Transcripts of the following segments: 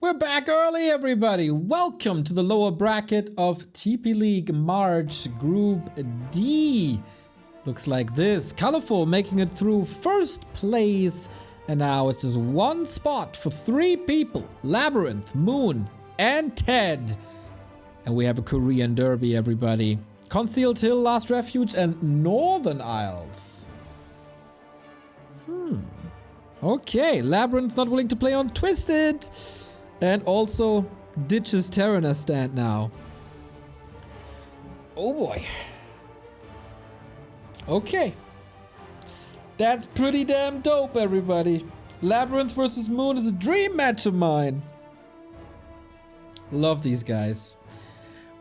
We're back early, everybody. Welcome to the lower bracket of TP League March Group D. Looks like this. Colorful making it through first place. And now it's just one spot for 3 people. Labyrinth, Moon, and Ted. And we have a Korean derby, everybody. Concealed Hill, Last Refuge, and Northern Isles. Okay, Labyrinth not willing to play on Twisted. And also ditches Terraner stand now. Oh boy. Okay. That's pretty damn dope, everybody. Labyrinth versus Moon is a dream match of mine. Love these guys.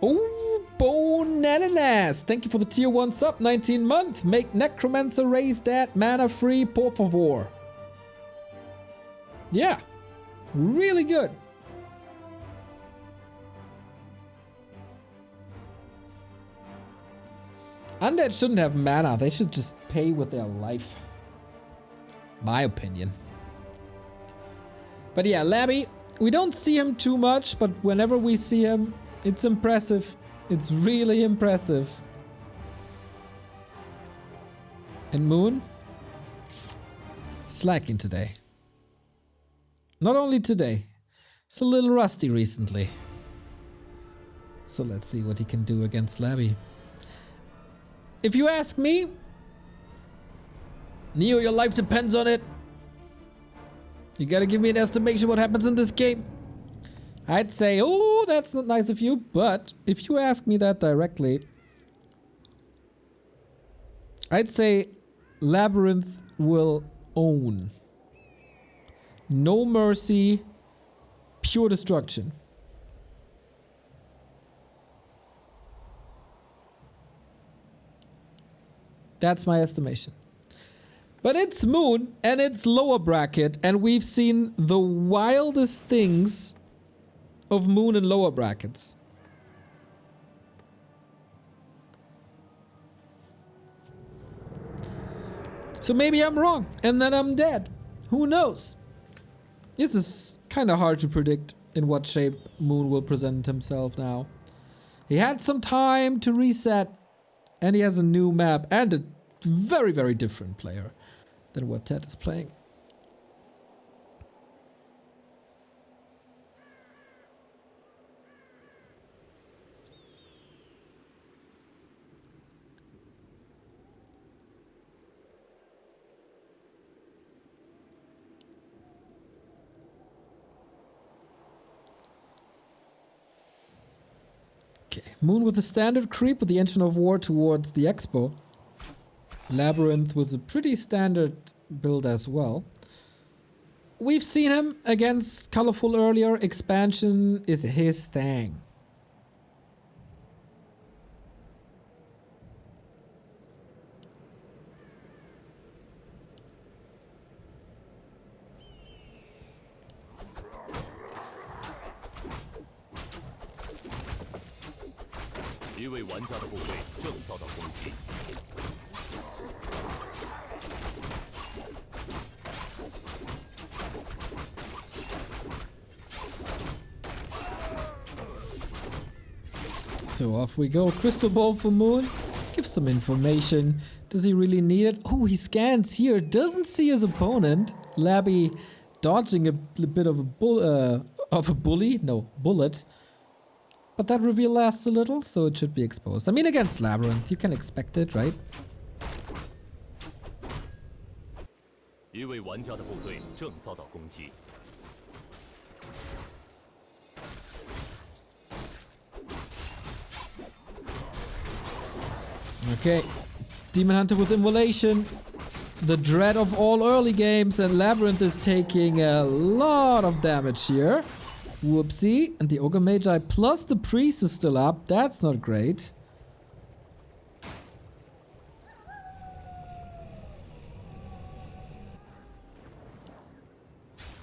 Oh, Bonananas. Thank you for the tier 1 sub, 19 month. Make Necromancer raise that mana free, por favor. Yeah. Really good. Undead shouldn't have mana. They should just pay with their life. My opinion. But yeah, Labby, we don't see him too much, but whenever we see him, it's impressive. It's really impressive. And Moon? Slacking today. Not only today. It's a little rusty recently. So let's see what he can do against Labby. If you ask me, Neo, your life depends on it. You gotta give me an estimation what happens in this game. I'd say, oh, that's not nice of you, but if you ask me that directly, I'd say Labyrinth will own. No mercy, pure destruction. That's my estimation. But it's Moon and it's lower bracket, and we've seen the wildest things of Moon in lower brackets. So maybe I'm wrong and then I'm dead. Who knows? This is kind of hard to predict in what shape Moon will present himself now. He had some time to reset. And he has a new map and a very, very different player than what Ted is playing. Moon with a standard creep with the Engine of War towards the Expo. Labyrinth with a pretty standard build as well. We've seen him against Colorful earlier. Expansion is his thing. So off we go. Crystal Ball for Moon. Give some information. Does he really need it? Oh, he scans here. Doesn't see his opponent. Labby dodging a bit of a bullet. But that reveal lasts a little, so it should be exposed. I mean, against Labyrinth, you can expect it, right? Okay, Demon Hunter with Immolation, the dread of all early games, and Labyrinth is taking a lot of damage here. Whoopsie, and the Ogre Magi plus the Priest is still up. That's not great.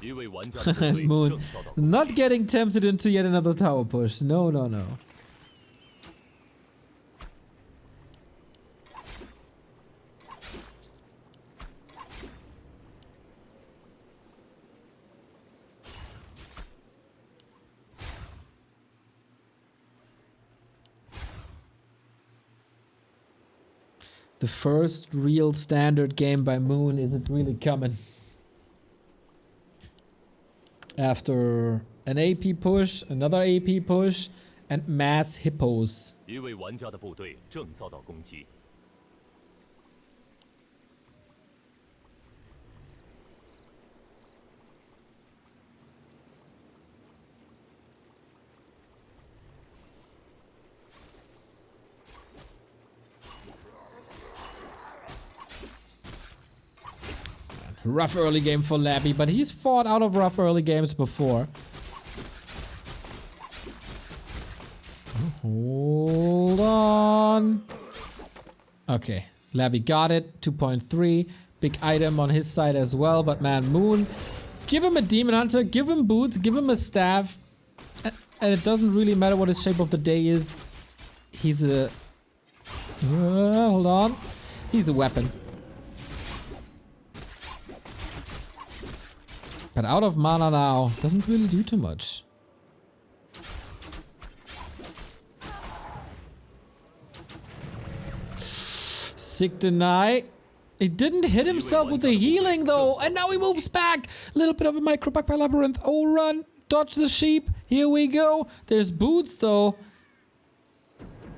Moon, not getting tempted into yet another tower push. No, no, no. The first real standard game by Moon. Is it really coming? After an AP push, another AP push, and mass hippos. 一位玩家的部队正遭到攻击。 Rough early game for Labby, but he's fought out of rough early games before. Hold on. Okay, Labby got it. 2.3. Big item on his side as well, but man, Moon, give him a Demon Hunter, give him boots, give him a staff. And it doesn't really matter what his shape of the day is. He's a... hold on. He's a weapon. But out of mana now, doesn't really do too much. Sick deny. He didn't hit himself with the healing though, and now he moves back. A little bit of a micro back by Labyrinth. Oh, run. Dodge the sheep. Here we go. There's boots though.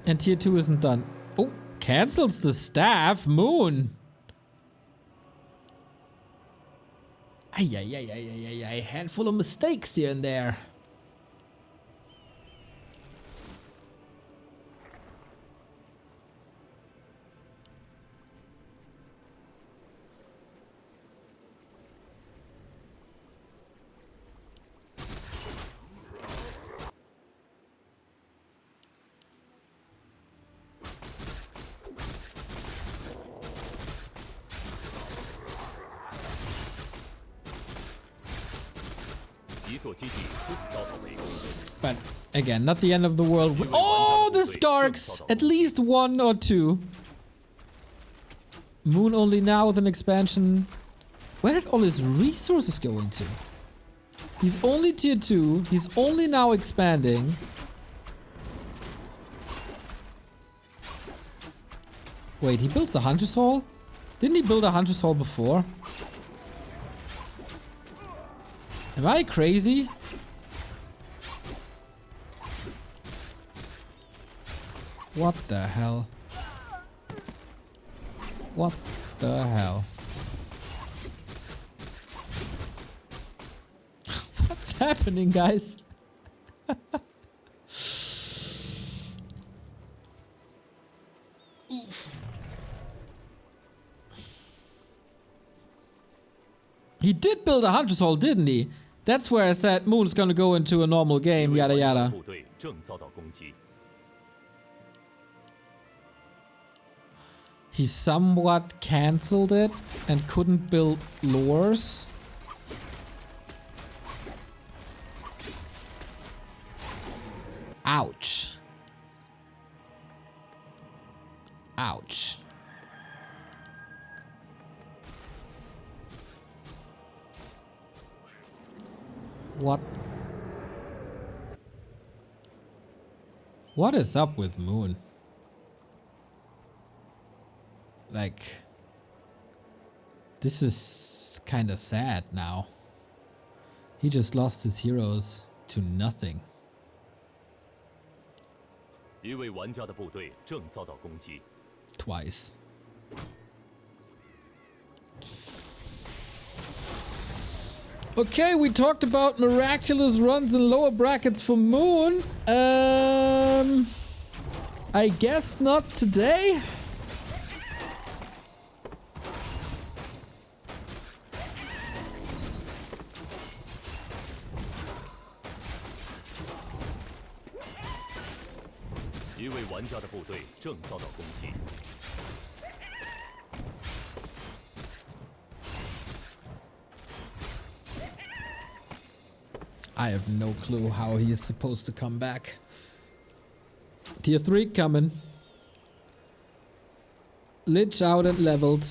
And tier 2 isn't done. Oh, cancels the staff. Moon. Ay, handful of mistakes here and there. But again, not the end of the world. Oh, the Skarks! At least 1 or 2. Moon only now with an expansion. Where did all his resources go into? He's only tier 2. He's only now expanding. Wait, he builds a Hunter's Hall? Didn't he build a Hunter's Hall before? Am I crazy? What the hell? What the hell? What's happening, guys? Oof. He did build a Hunter's Hall, didn't he? That's where I said Moon's gonna go into a normal game, yada yada. He somewhat cancelled it and couldn't build lures. Ouch. Ouch. What? What is up with Moon? Like, this is kind of sad now. He just lost his heroes to nothing. Twice. Okay, we talked about miraculous runs in lower brackets for Moon. I guess not today. I have no clue how he is supposed to come back. Tier 3 coming. Lich out and leveled.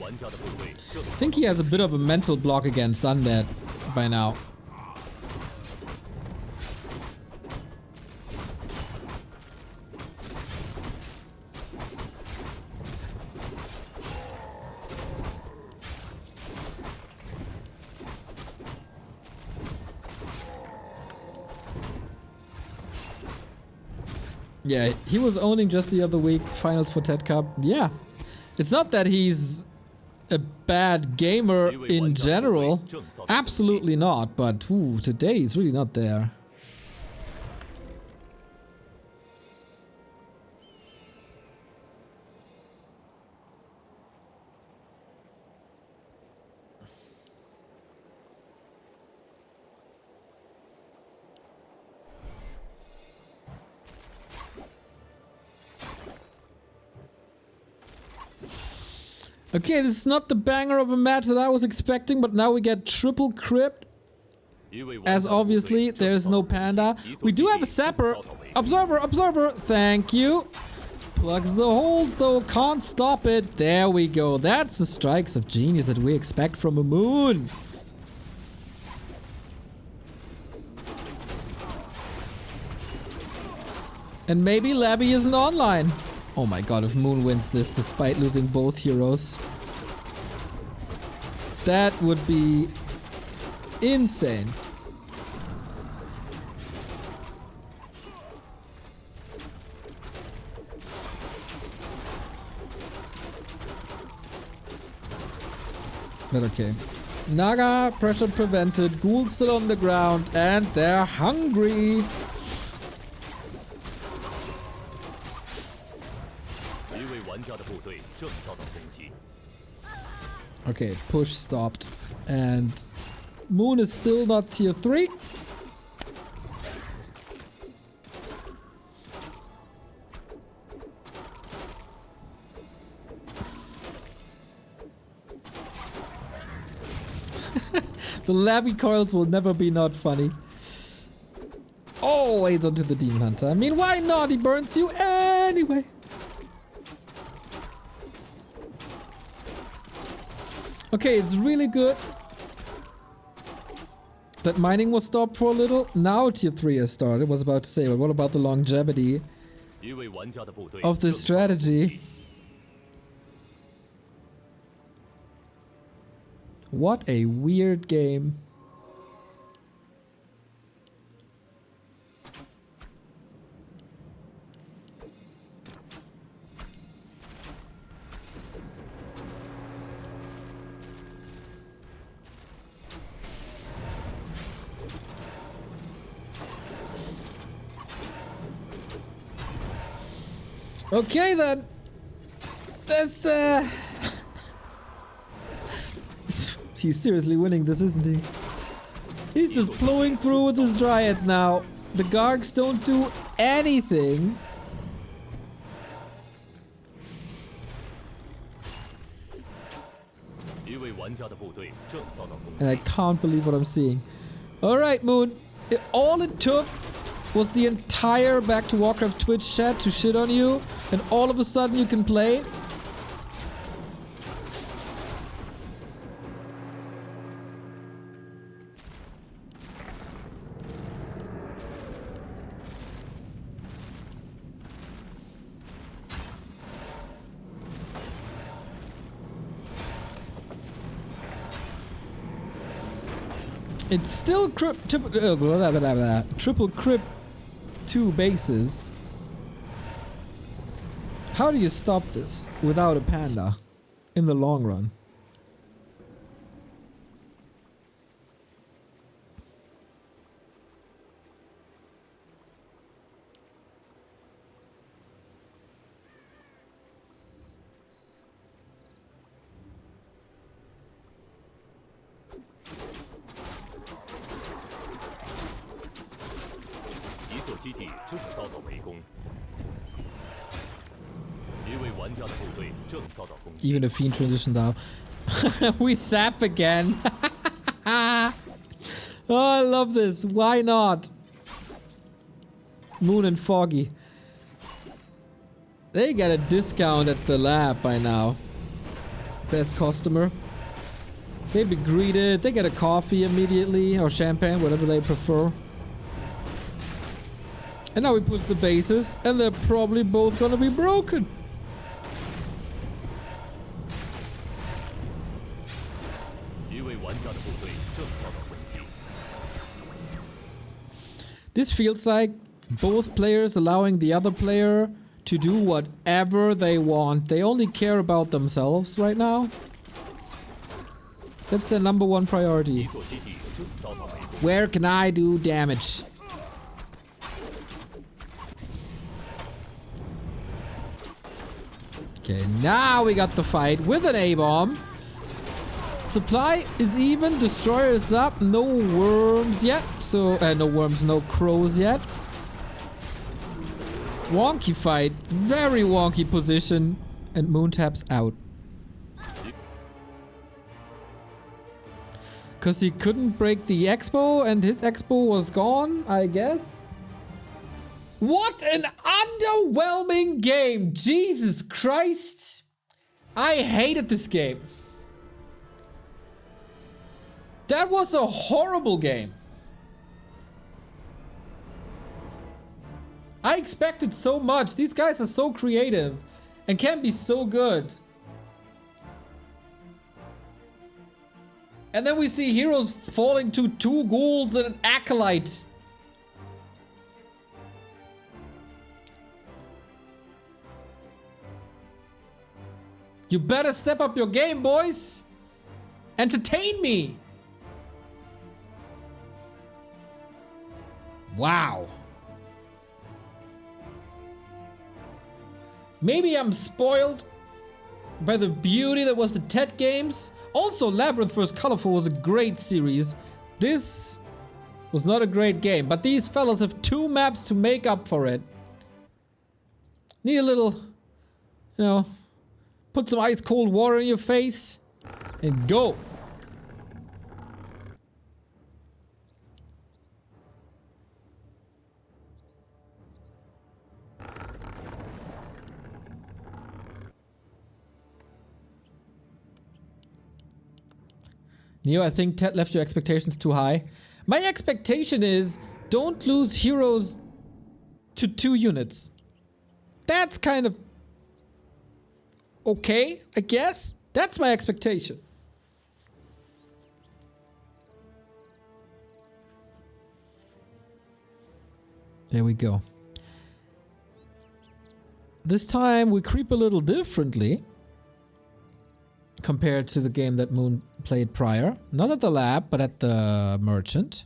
玩家的部队正 I think he has a bit of a mental block against undead by now. Yeah, he was owning just the other week finals for TED Cup. Yeah, it's not that he's a bad gamer in general. Absolutely not, but ooh, today he's really not there. Okay, this is not the banger of a match that I was expecting, but now we get triple crypt. As obviously, there's no panda. We do have a sapper. Observer, observer, thank you. Plugs the holes though, can't stop it. There we go. That's the strikes of genius that we expect from a moon. And maybe Labby isn't online. Oh my god, if Moon wins this despite losing both heroes, that would be insane. But okay. Naga, pressure prevented, ghouls still on the ground, and they're hungry. Okay, push stopped. And Moon is still not tier 3. The Labby coils will never be not funny. Always onto the Demon Hunter. I mean, why not? He burns you anyway. Okay, it's really good that mining was stopped for a little. Now tier 3 has started. I was about to say, but what about the longevity of this strategy? What a weird game. Okay then. That's he's seriously winning this, isn't he? He's just blowing through with his dryads now. The Gargs don't do anything. And I can't believe what I'm seeing. Alright, Moon. All it took was the entire Back to Warcraft Twitch chat to shit on you, and all of a sudden you can play. It's still triple crypt 2 bases. How do you stop this without a panda in the long run? Even a fiend transition now. We sap again. Oh, I love this. Why not? Moon and Foggy. They get a discount at the lab by now. Best customer. They be greeted, they get a coffee immediately, or champagne, whatever they prefer. And now we push the bases, and they're probably both gonna be broken. This feels like both players allowing the other player to do whatever they want. They only care about themselves right now. That's their number one priority. Where can I do damage? Okay, now we got the fight with an A-bomb. Supply is even, destroyer is up, no worms yet. So, no worms, no crows yet. Wonky fight, very wonky position, and Moontap's out. Cause he couldn't break the expo and his expo was gone, I guess. What an underwhelming game! Jesus Christ! I hated this game. That was a horrible game. I expected so much. These guys are so creative and can be so good. And then we see heroes falling to 2 ghouls and an acolyte. You better step up your game, boys. Entertain me. Wow. Maybe I'm spoiled by the beauty that was the TED games. Also, Labyrinth vs. Colorful was a great series. This was not a great game, but these fellas have 2 maps to make up for it. Need a little, you know, put some ice cold water in your face and go. Neo, I think Ted left your expectations too high. My expectation is don't lose heroes to 2 units. That's kind of okay, I guess. That's my expectation. There we go. This time we creep a little differently compared to the game that Moon played prior. Not at the lab, but at the merchant.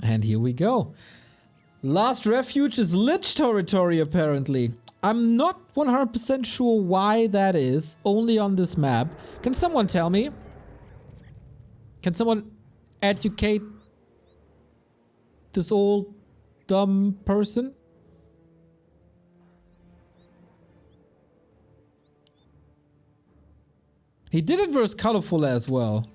And here we go. Last refuge is Lich territory, apparently. I'm not 100% sure why that is, only on this map. Can someone tell me? Can someone educate this old dumb person? He did it versus Colorful as well.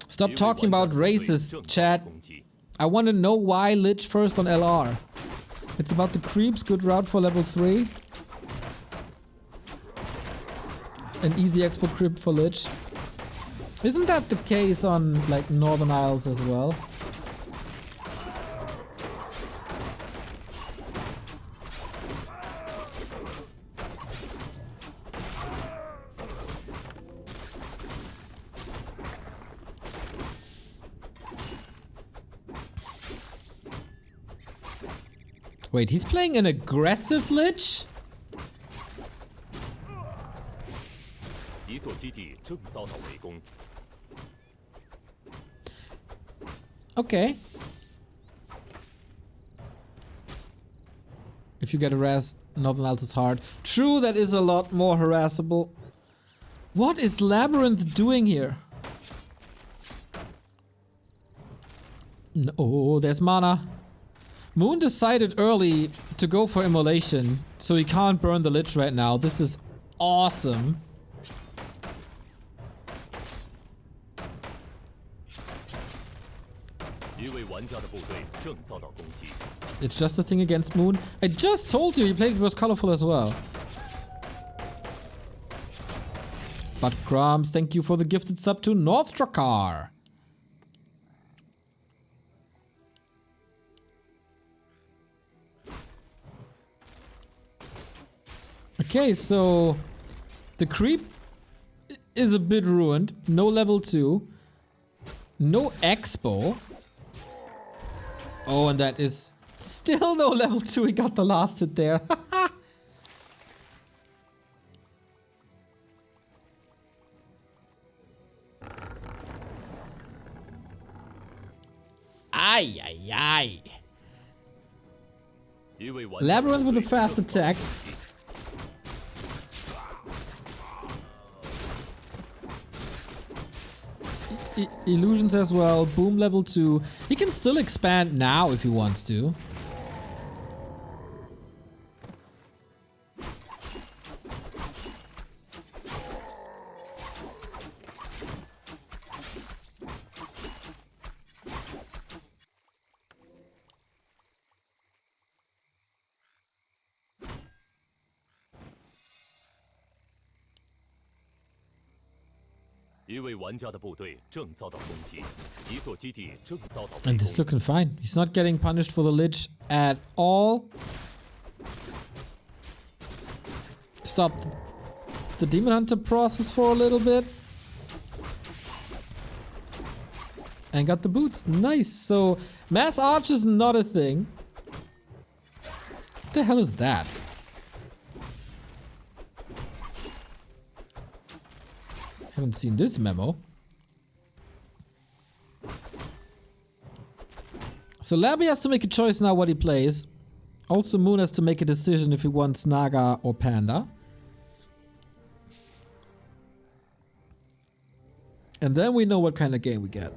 Stop talking about racist, chat. I want to know why Lich first on LR. It's about the creeps, good route for level 3. An easy expo creep for Lich. Isn't that the case on like Northern Isles as well? Wait, he's playing an aggressive Lich? Okay. If you get harassed, Northern Isles is hard. True, that is a lot more harassable. What is Labyrinth doing here? No, there's mana. Moon decided early to go for immolation, so he can't burn the Lich right now. This is awesome. It's just a thing against Moon. I just told you he played it was colorful as well. But Crumbs, thank you for the gifted sub to North Drakkar. Okay, so the creep is a bit ruined. No level 2. No expo. Oh, and that is still no level 2. He got the last hit there. Ay, ay, ay. Labyrinth with a fast attack. Illusions as well. Boom level 2. He can still expand now if he wants to. And it's looking fine. He's not getting punished for the Lich at all. Stopped the Demon Hunter process for a little bit. And got the boots. Nice. So Mass Arch is not a thing. What the hell is that? Haven't seen this memo. So Labby has to make a choice now what he plays. Also Moon has to make a decision if he wants Naga or Panda. And then we know what kind of game we get.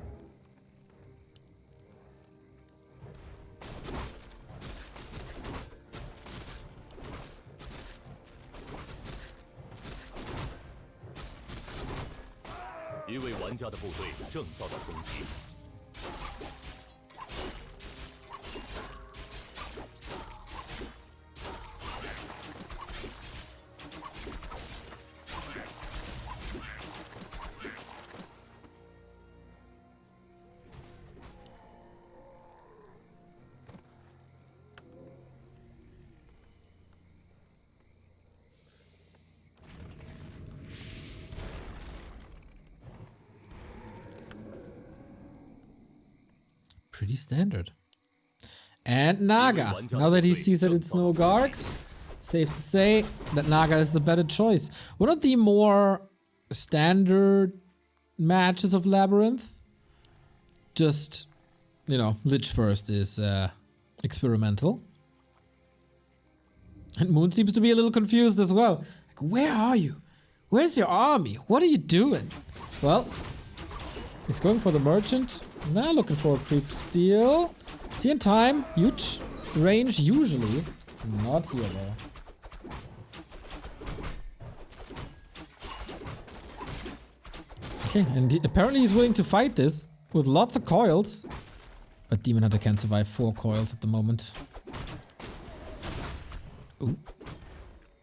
Pretty standard. And Naga. Now that he sees that it's no Gargs, safe to say that Naga is the better choice. One of the more standard matches of Labyrinth. Just, you know, Lich first is experimental. And Moon seems to be a little confused as well. Like, where are you? Where's your army? What are you doing? Well, he's going for the merchant. Now looking for a creep steal. See in time. Huge range usually. Not here though. Okay, and apparently he's willing to fight this with lots of coils. But Demon Hunter can't survive 4 coils at the moment. Ooh.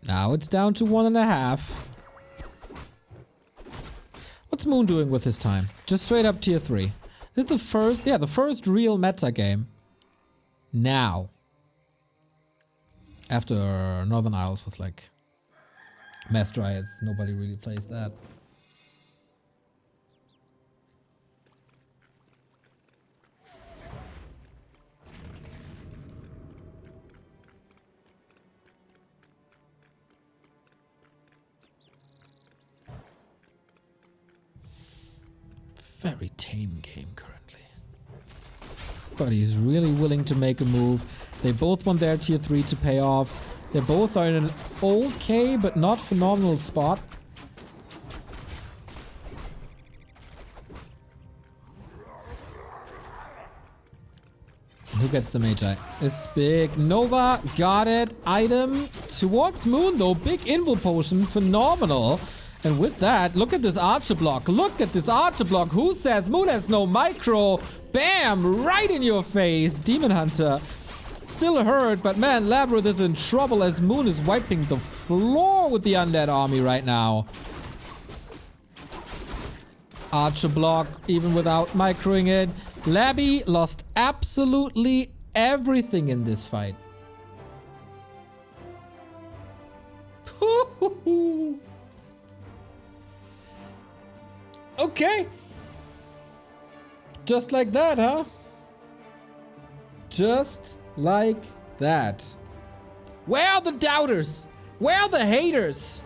Now it's down to 1.5. What's Moon doing with his time? Just straight up tier 3. This is the first real meta game. Now. After Northern Isles was like Mass Dryads, nobody really plays that. Very tame game currently. But he's really willing to make a move. They both want their tier 3 to pay off. They both are in an okay but not phenomenal spot. Who gets the Magi? It's big. Nova got it. Item towards Moon though. Big Invul Potion. Phenomenal. And with that, look at this Archer block. Look at this Archer block. Who says Moon has no micro? Bam! Right in your face. Demon Hunter. Still hurt, but man, Labyrinth is in trouble as Moon is wiping the floor with the Undead army right now. Archer block, even without microing it. Labby lost absolutely everything in this fight. Okay. Just like that, huh? Just like that. Where are the doubters? Where are the haters?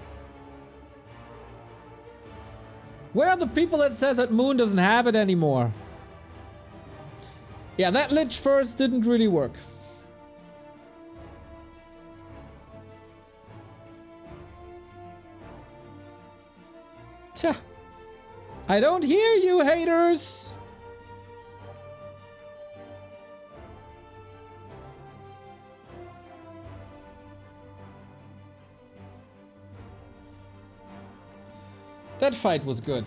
Where are the people that said that Moon doesn't have it anymore? Yeah, that Lich first didn't really work. Tja. I don't hear you, haters! That fight was good.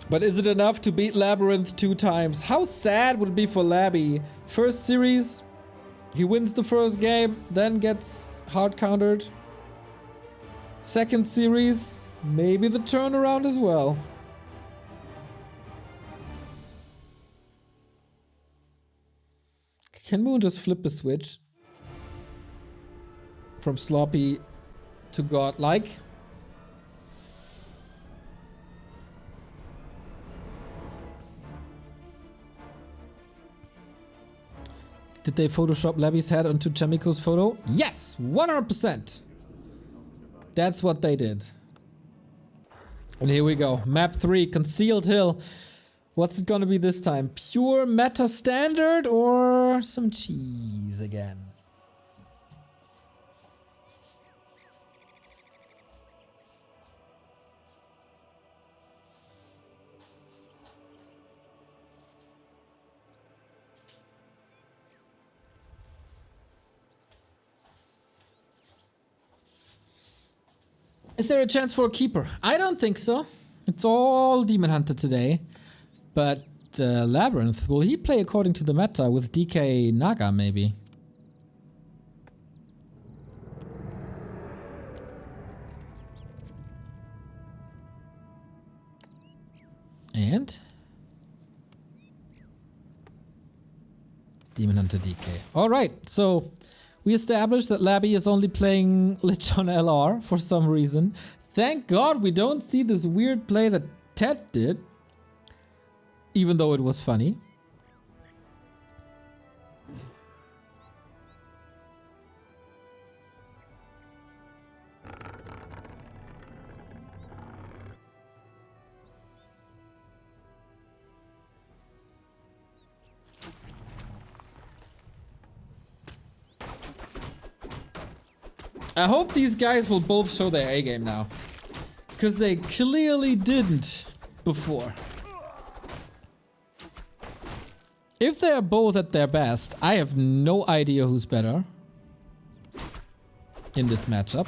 But is it enough to beat Labyrinth 2 times? How sad would it be for Labby? First series, he wins the first game, then gets hard countered. Second series, maybe the turnaround as well. Can Moon just flip a switch? From sloppy to godlike? Did they Photoshop Labby's head onto Chamiko's photo? Yes! 100%! That's what they did. And here we go. Map 3, Concealed Hill. What's it gonna be this time? Pure meta standard or some cheese again? Is there a chance for a keeper? I don't think so. It's all Demon Hunter today. But Labyrinth, will he play according to the meta with DK Naga maybe? And? Demon Hunter DK. Alright, so we established that Labby is only playing Lich on LR for some reason. Thank God we don't see this weird play that Ted did. Even though it was funny. I hope these guys will both show their A game now. Because they clearly didn't before. If they're both at their best, I have no idea who's better in this matchup.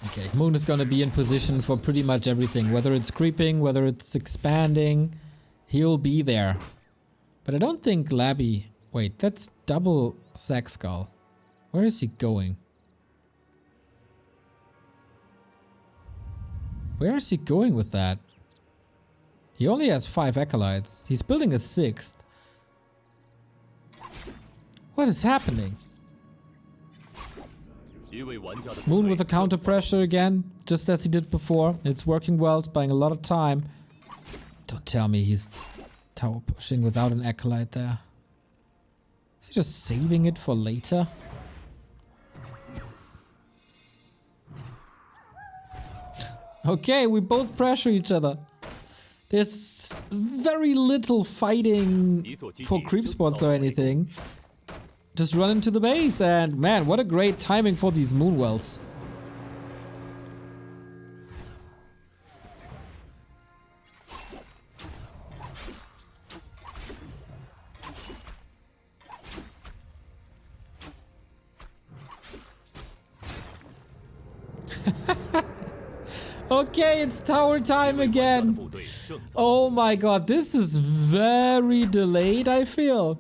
Okay, Moon is gonna be in position for pretty much everything. Whether it's creeping, whether it's expanding, he'll be there. But I don't think Labby... Wait, that's double Sack Skull. Where is he going? Where is he going with that? He only has 5 acolytes. He's building a 6th. What is happening? Moon with a counter pressure again, just as he did before. It's working well, it's buying a lot of time. Don't tell me he's tower pushing without an acolyte there. Is he just saving it for later? Okay, we both pressure each other. There's very little fighting for creep spots or anything. Just run into the base, and man, what a great timing for these moonwells. Okay, it's tower time again. Oh my god, this is very delayed, I feel.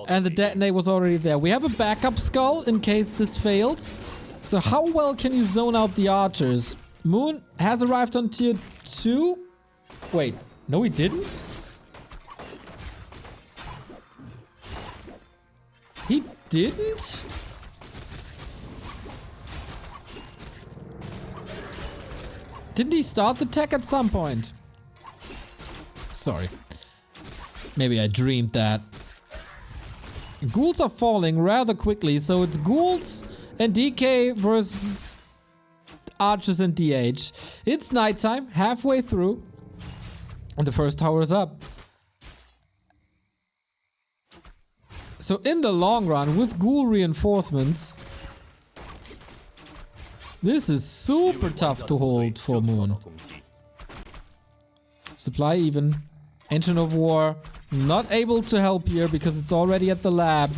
And the detonate was already there. We have a backup skull in case this fails. So how well can you zone out the archers? Moon has arrived on tier 2. Wait, no he didn't? He didn't? Didn't he start the tech at some point? Sorry. Maybe I dreamed that. Ghouls are falling rather quickly, so it's ghouls and DK versus archers and DH. It's nighttime, halfway through, and the first tower is up. So in the long run, with ghoul reinforcements, this is super tough to hold for Moon. Supply even. Engine of War not able to help here because it's already at the lab.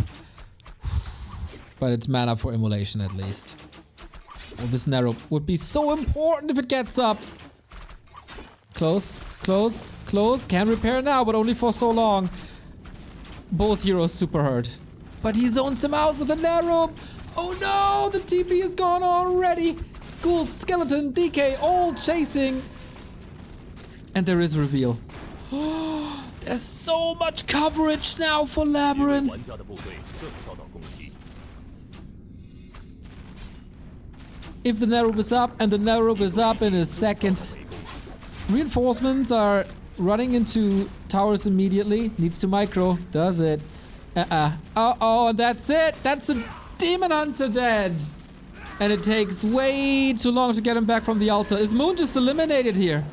But it's mana for immolation at least. Oh, this narrow would be so important if it gets up. Close, close, close. Can repair now, but only for so long. Both heroes super hurt. But he zones him out with a narrow. Oh no, the TP is gone already. Ghoul, skeleton, DK, all chasing. And there is reveal. There's so much coverage now for Labyrinth. If the narrow is up, and the narrow is up in a second. Reinforcements are running into towers immediately. Needs to micro. Does it? Uh-oh, that's it. That's a Demon Hunter dead. And it takes way too long to get him back from the altar. Is Moon just eliminated here?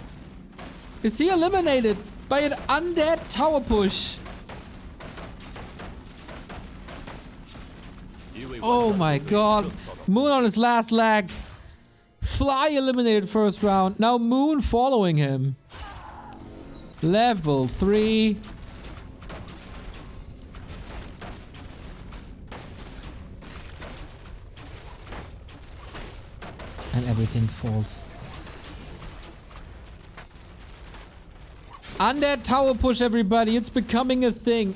Is he eliminated by an undead tower push? Oh my god. Moon on his last leg. Fly eliminated first round. Now Moon following him. Level 3. And everything falls. Undead tower push, everybody. It's becoming a thing.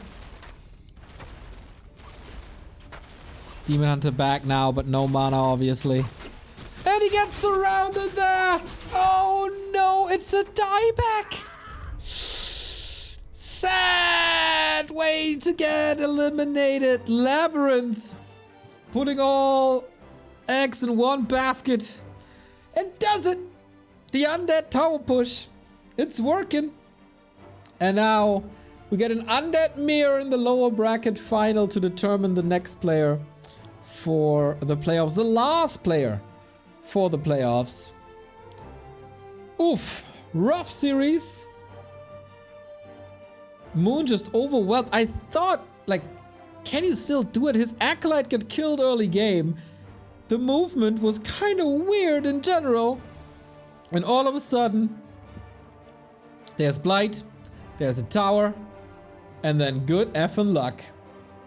Demon Hunter back now, but no mana, obviously. And he gets surrounded there. Oh no, it's a dieback. Sad way to get eliminated. Labyrinth putting all eggs in one basket. And does it! The undead tower push. It's working. And now we get an undead mirror in the lower bracket final to determine the next player for the playoffs. The last player for the playoffs. Oof. Rough series. Moon just overwhelmed. I thought, like, can you still do it? His acolyte got killed early game. The movement was kind of weird in general. And all of a sudden, there's Blight, there's a tower, and then good effing luck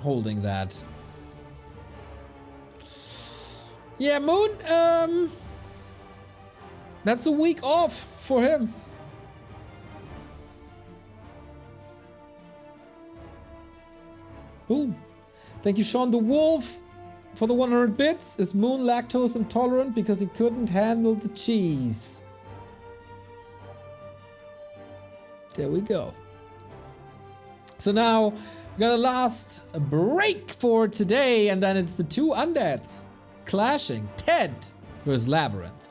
holding that. Yeah, Moon, that's a week off for him. Boom. Thank you, Sean the Wolf, for the 100 bits. Is Moon lactose intolerant because he couldn't handle the cheese? There we go. So now we got a last break for today, and then it's the two undeads clashing. Ted versus Labyrinth.